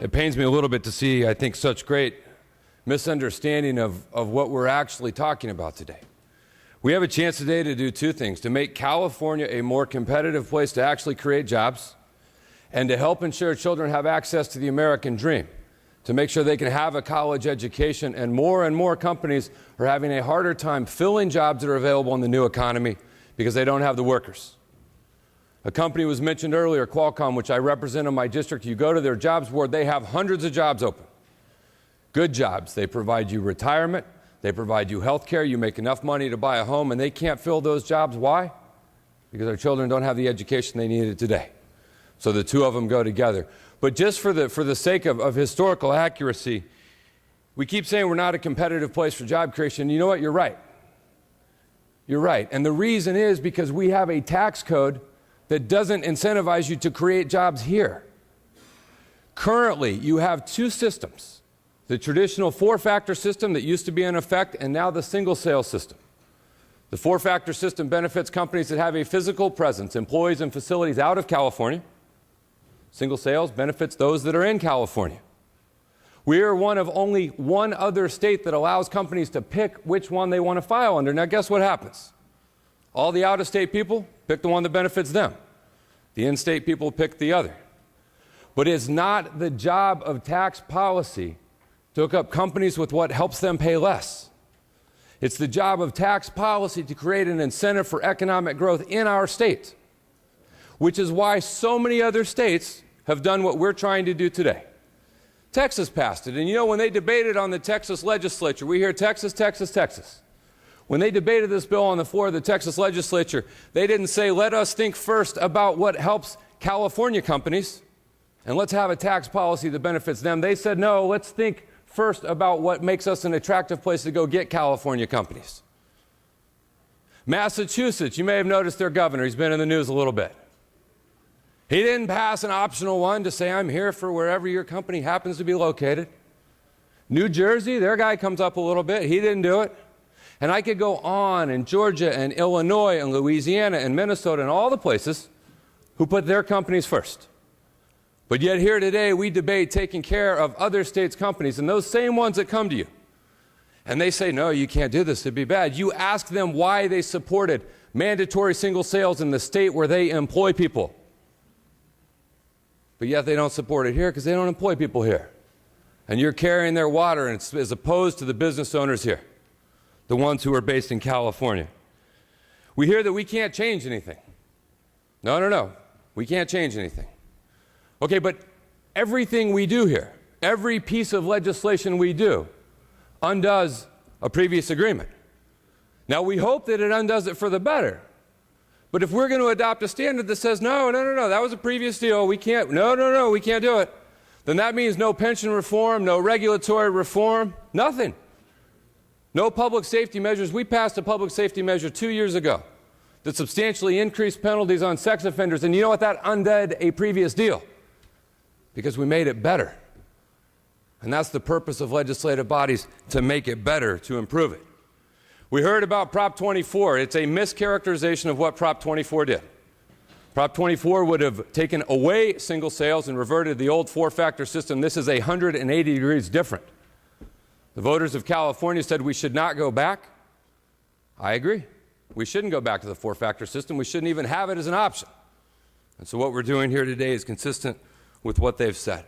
It pains me a little bit to see, I think, such great misunderstanding of what we're actually talking about today. We have a chance today to do two things: to make California a more competitive place to actually create jobs, and to help ensure children have access to the American dream, to make sure they can have a college education. And more companies are having a harder time filling jobs that are available in the new economy because they don't have the workers. A company was mentioned earlier, Qualcomm, which I represent in my district. You go to their jobs board, they have hundreds of jobs open. Good jobs. They provide you retirement. They provide you health care. You make enough money to buy a home, and they can't fill those jobs. Why? Because our children don't have the education they needed today. So the two of them go together. But just for the sake of historical accuracy, we keep saying we're not a competitive place for job creation. You know what? You're right. You're right. And the reason is because we have a tax code that doesn't incentivize you to create jobs here. Currently, you have two systems: the traditional four-factor system that used to be in effect, and now the single sales system. The four-factor system benefits companies that have a physical presence, employees and facilities out of California. Single sales benefits those that are in California. We are one of only one other state that allows companies to pick which one they want to file under. Now, guess what happens? All the out-of-state people pick the one that benefits them. The in-state people pick the other. But it's not the job of tax policy to hook up companies with what helps them pay less. It's the job of tax policy to create an incentive for economic growth in our state, which is why so many other states have done what we're trying to do today. Texas passed it, and you know, when they debated on the Texas legislature, we hear Texas, Texas, Texas. When they debated this bill on the floor of the Texas legislature, they didn't say, let us think first about what helps California companies, and let's have a tax policy that benefits them. They said, no, let's think first about what makes us an attractive place to go get California companies. Massachusetts, you may have noticed their governor, he's been in the news a little bit. He didn't pass an optional one to say, I'm here for wherever your company happens to be located. New Jersey, their guy comes up a little bit. He didn't do it. And I could go on, in Georgia and Illinois and Louisiana and Minnesota and all the places who put their companies first. But yet here today we debate taking care of other states' companies, and those same ones that come to you. And they say, no, you can't do this, it'd be bad. You ask them why they supported mandatory single sales in the state where they employ people. But yet they don't support it here because they don't employ people here. And you're carrying their water, and as opposed to the business owners here, the ones who are based in California. We hear that we can't change anything. No. We can't change anything. Okay, but everything we do here, every piece of legislation we do, undoes a previous agreement. Now, we hope that it undoes it for the better. But if we're going to adopt a standard that says, no, that was a previous deal, we can't, we can't do it, then that means no pension reform, no regulatory reform, nothing. No public safety measures. We passed a public safety measure 2 years ago that substantially increased penalties on sex offenders. And you know what? That undid a previous deal because we made it better. And that's the purpose of legislative bodies, to make it better, to improve it. We heard about Prop 24. It's a mischaracterization of what Prop 24 did. Prop 24 would have taken away single sales and reverted the old four-factor system. This is 180 degrees different. The voters of California said we should not go back. I agree. We shouldn't go back to the four-factor system. We shouldn't even have it as an option. And so what we're doing here today is consistent with what they've said.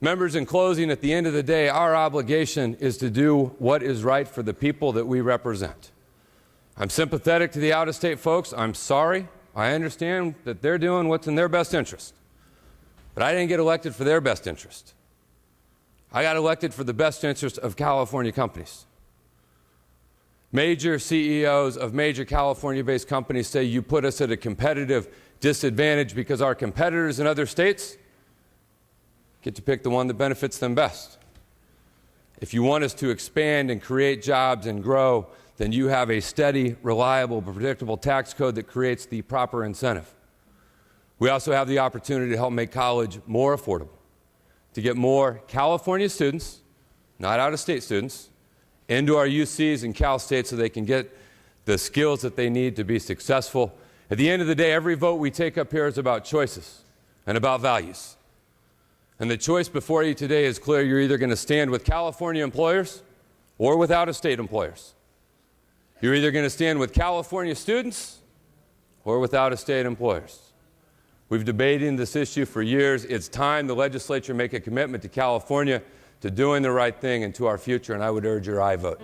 Members, in closing, at the end of the day, our obligation is to do what is right for the people that we represent. I'm sympathetic to the out-of-state folks. I'm sorry. I understand that they're doing what's in their best interest. But I didn't get elected for their best interest. I got elected for the best interest of California companies. Major CEOs of major California-based companies say you put us at a competitive disadvantage because our competitors in other states get to pick the one that benefits them best. If you want us to expand and create jobs and grow, then you have a steady, reliable, predictable tax code that creates the proper incentive. We also have the opportunity to help make college more affordable, to get more California students, not out-of-state students, into our UCs and Cal State so they can get the skills that they need to be successful. At the end of the day, every vote we take up here is about choices and about values. And the choice before you today is clear. You're either going to stand with California employers or with out-of-state employers. You're either going to stand with California students or with out-of-state employers. We've debated this issue for years. It's time the legislature make a commitment to California to doing the right thing and to our future, and I would urge your aye vote.